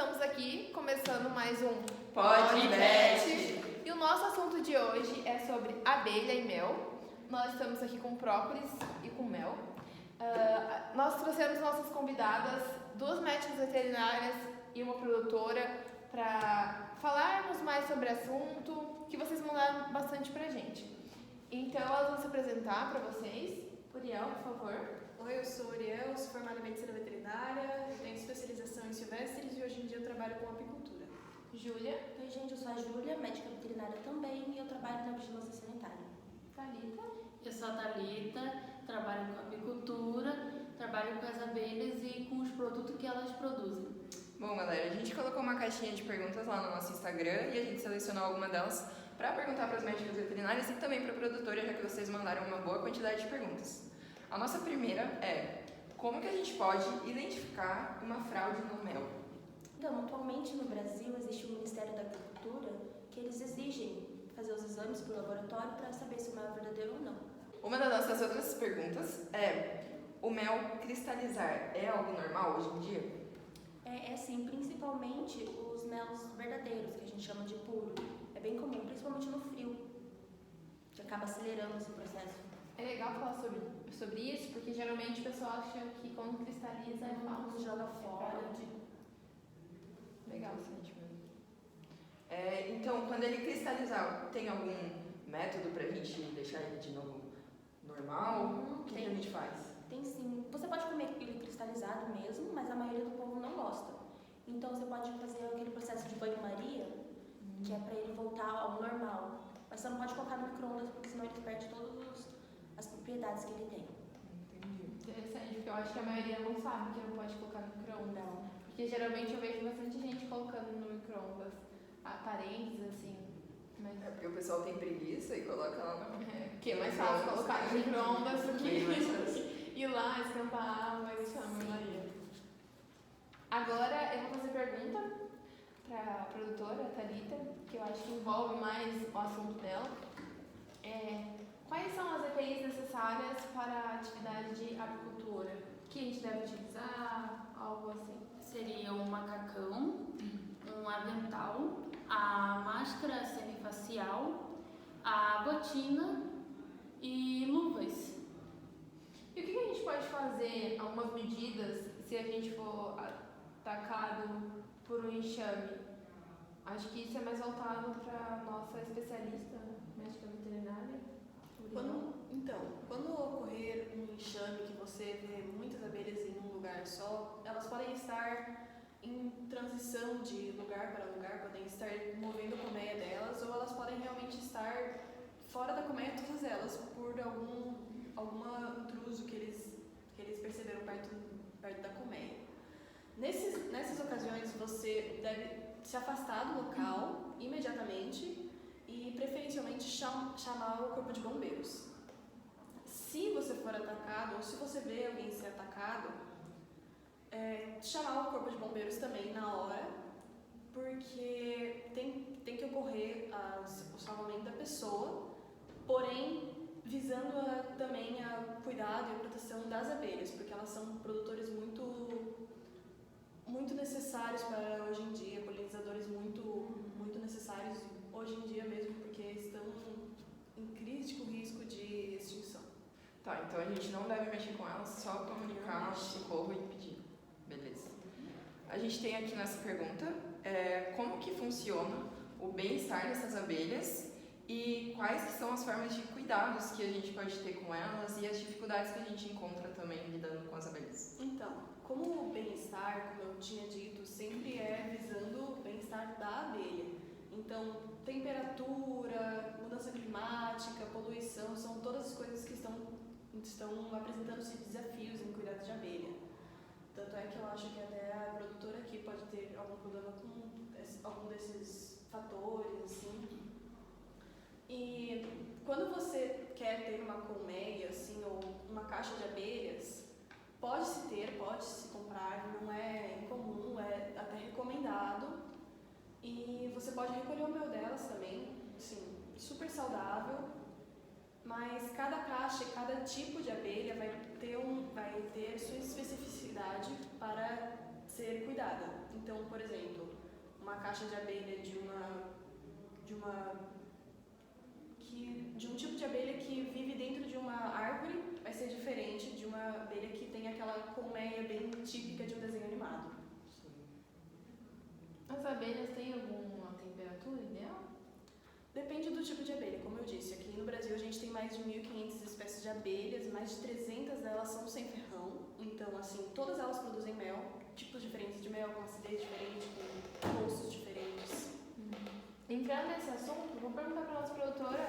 estamos aqui começando mais um podcast. E o nosso assunto de hoje é sobre abelha e mel. Nós estamos aqui com própolis e com mel. Nós trouxemos nossas convidadas, 2 médicas veterinárias e uma produtora, para falarmos mais sobre o assunto que vocês mandaram bastante pra gente. Então elas vão se apresentar para vocês. Uriel, por favor. Oi, eu sou Uriel, sou formada em medicina veterinária, tenho especialização em silvestres e hoje em dia eu trabalho com apicultura. Júlia. Oi, gente, eu sou a Júlia, médica veterinária também, e eu trabalho na vigilância sanitária. Thalita. Eu sou a Thalita, trabalho com apicultura, trabalho com as abelhas e com os produtos que elas produzem. Bom, galera, a gente colocou uma caixinha de perguntas lá no nosso Instagram e a gente selecionou alguma delas para perguntar para as médicas veterinárias e também para a produtora, já que vocês mandaram uma boa quantidade de perguntas. A nossa primeira é: como que a gente pode identificar uma fraude no mel? Então, atualmente no Brasil existe o Ministério da Agricultura que eles exigem fazer os exames para o laboratório para saber se o mel é verdadeiro ou não. Uma das nossas outras perguntas é: o mel cristalizar é algo normal hoje em dia? É sim, principalmente os melos verdadeiros, que a gente chama de puro. É bem comum, principalmente no frio, que acaba acelerando esse processo. É legal falar sobre isso, porque geralmente o pessoal acha que quando cristaliza é falso, Joga fora. Legal, Interessante mesmo. Então, quando ele cristalizar, tem algum método pra gente deixar ele de novo normal? O que a gente faz? Tem sim. Você pode comer ele cristalizado mesmo, mas a maioria do povo não gosta. Então você pode fazer aquele processo de banho-maria, que é para ele voltar ao normal. Mas você não pode colocar no micro-ondas, porque senão ele perde todas as propriedades que ele tem. Entendi. interessante, porque eu acho que a maioria não sabe que não pode colocar no micro-ondas. Porque geralmente eu vejo bastante gente colocando no micro-ondas parentes, assim. Mas... É porque o pessoal tem preguiça e coloca lá no... porque é mais fácil colocar no micro-ondas do Bem mais fácil. que ir lá, esquentar a água e chama Maria. Agora eu vou fazer pergunta para a produtora, a Thalita, que eu acho que envolve mais o assunto dela. Quais são as EPIs necessárias para a atividade de apicultura? Que a gente deve utilizar? Algo assim. Seria um macacão, um avental, a máscara semifacial, a botina e luvas. E o que a gente pode fazer, algumas medidas, se a gente for atacado por um enxame? Acho que isso é mais voltado para a nossa especialista, médica veterinária. Quando ocorrer um enxame que você vê muitas abelhas em um lugar só, elas podem estar em transição de lugar para lugar, podem estar movendo a colmeia delas, ou elas podem realmente estar fora da colmeia, todas elas, por algum intruso que eles perceberam perto da colmeia. Nessas ocasiões, você deve se afastar do local imediatamente e preferencialmente chamar o corpo de bombeiros. Se você for atacado ou se você vê alguém ser atacado, chamar o corpo de bombeiros também na hora, porque tem que ocorrer o salvamento da pessoa, porém visando também a cuidado e a proteção das abelhas, porque elas são produtores muito necessários para hoje em dia, polinizadores muito necessários hoje em dia mesmo, porque estão em crítico risco de extinção. Tá, então a gente não deve mexer com elas, só comunicar socorro e pedir. Beleza. A gente tem aqui nessa pergunta, como que funciona o bem-estar dessas abelhas e quais que são as formas de cuidados que a gente pode ter com elas e as dificuldades que a gente encontra também lidando com as abelhas? Então, como o bem-estar, como eu tinha dito, sempre é visando o bem-estar da abelha. Então, temperatura, mudança climática, poluição, são todas as coisas que estão apresentando-se desafios em cuidado de abelha. Tanto é que eu acho que até a produtora aqui pode ter algum problema com algum desses fatores, assim. E quando você quer ter uma colmeia, assim, ou uma caixa de abelhas, pode-se comprar, não é incomum, é até recomendado. E você pode recolher o mel delas também, assim, super saudável. Mas cada caixa, cada tipo de abelha vai ter sua especificidade para ser cuidada. Então, por exemplo, uma caixa de abelha de um tipo de abelha que vive dentro de uma árvore vai ser diferente de uma abelha que tem aquela colmeia bem típica de um desenho animado. As abelhas têm alguma temperatura ideal? Depende do tipo de abelha, como eu disse. Aqui no Brasil a gente tem mais de 1.500 espécies de abelhas, mais de 300 delas são sem ferrão. Então, assim, todas elas produzem mel, tipos diferentes de mel, com acidez diferente, com gostos diferentes. Entrando nesse assunto, vou perguntar para a nossa produtora,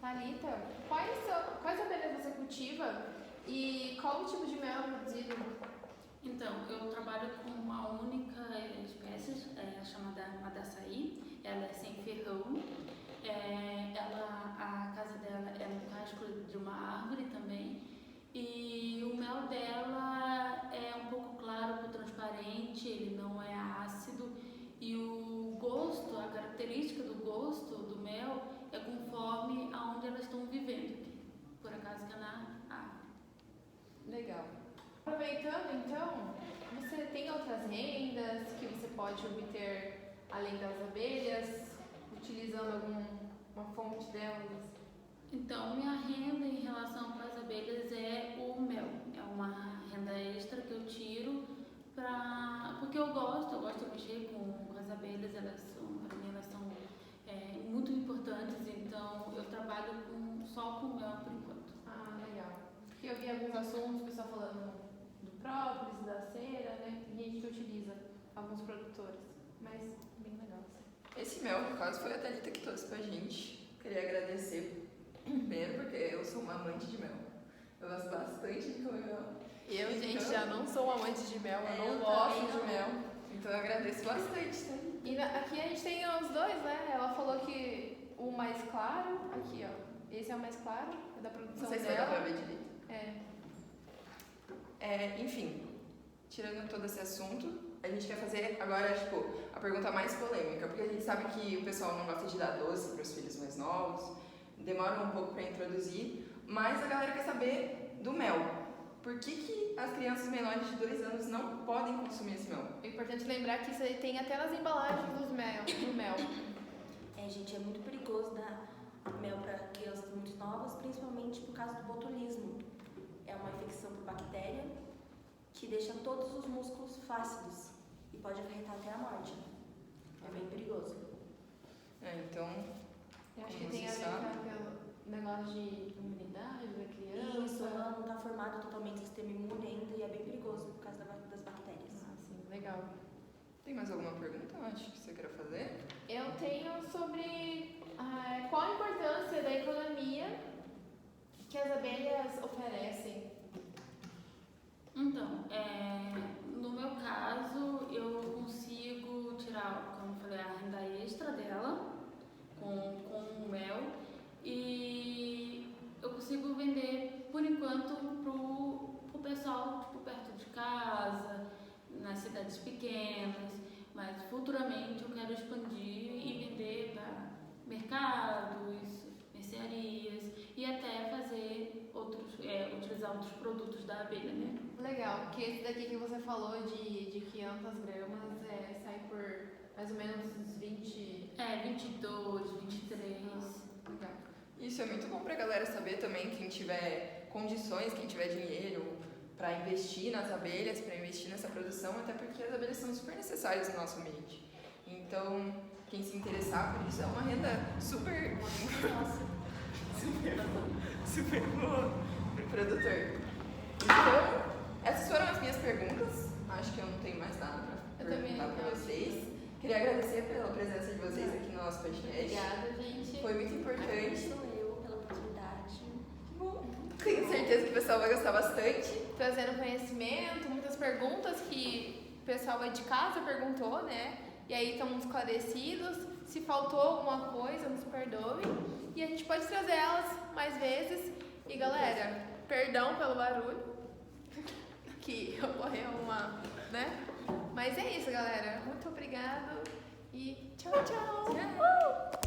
Thalita, quais abelhas você cultiva e qual o tipo de mel é produzido? Então, eu trabalho com uma única espécie, chamada Madaçaí. Ela é sem ferrão. A casa dela é no casco de uma árvore também. E o mel dela é um pouco claro, um pouco transparente, ele não é ácido. E o gosto, a característica do gosto do mel é conforme aonde elas estão vivendo. Por acaso que é na árvore. Legal. Aproveitando então, você tem outras rendas que você pode obter além das abelhas, utilizando alguma fonte delas? Então, minha renda em relação com as abelhas é o mel. É uma renda extra que eu tiro porque eu gosto de mexer com as abelhas, para mim elas são muito importantes, então eu trabalho só com mel por enquanto. Ah, legal. Porque eu vi alguns assuntos, o pessoal falando do própolis, da cera, né? E a gente utiliza alguns produtores, mas bem legal. Esse mel, no caso, foi a Thalita que trouxe pra gente. Queria agradecer primeiro, porque eu sou uma amante de mel. Eu gosto bastante de comer mel. Eu, gente, Então, já não sou amante de mel, eu não eu gosto também de não. mel. Então eu agradeço bastante, tá? E aqui a gente tem os dois, né? Ela falou que o mais claro, aqui ó, esse é o mais claro, é da produção Não sei se vai dar dela. pra ver direito. Enfim, tirando todo esse assunto, a gente quer fazer agora, a pergunta mais polêmica, porque a gente sabe que o pessoal não gosta de dar doce para os filhos mais novos, demora um pouco para introduzir, mas a galera quer saber do mel. Por que as crianças menores de 2 anos não podem consumir esse mel? É importante lembrar que isso aí tem até nas embalagens do mel. Gente, é muito perigoso dar mel para crianças muito novas, principalmente por causa do botulismo. É uma infecção por bactéria que deixa todos os músculos flácidos e pode acarretar até a morte. É bem perigoso. Então, Eu acho que como tem a você ver sabe? com o negócio de imunidade da criança. Isso, ela não está formado totalmente o sistema imune ainda e é bem perigoso por causa das bactérias. Ah, sim, legal. Tem mais alguma pergunta, acho que você queira fazer? Eu tenho sobre qual a importância da economia que as abelhas oferecem. Então, no meu caso, eu consigo tirar, como eu falei, a renda extra dela com o mel e eu consigo vender, por enquanto, pro pessoal, perto de casa, nas cidades pequenas, mas futuramente eu quero expandir e vender para mercados, mercearias e até fazer utilizar outros produtos da abelha, né? Legal, porque esse daqui que você falou de 500 gramas sai por mais ou menos uns 20... 22, 23. Legal. Isso é muito bom pra galera saber também, quem tiver condições, quem tiver dinheiro para investir nas abelhas, para investir nessa produção, até porque as abelhas são super necessárias no nosso ambiente. Então, quem se interessar por isso é uma renda super boa pro produtor. Então, essas foram as minhas perguntas. Acho que eu não tenho mais nada para perguntar para vocês. Queria agradecer pela presença de vocês aqui no nosso podcast. Obrigada, gente. Foi muito importante. Sou eu pela oportunidade. Que bom. Tenho certeza que o pessoal vai gostar bastante. Trazendo conhecimento, muitas perguntas que o pessoal aí de casa perguntou, né? E aí estão esclarecidos. Se faltou alguma coisa, nos perdoe. E a gente pode trazer elas mais vezes. E galera, perdão pelo barulho, que ocorreu né? Mas é isso, galera. Muito obrigado e tchau, tchau. Tchau.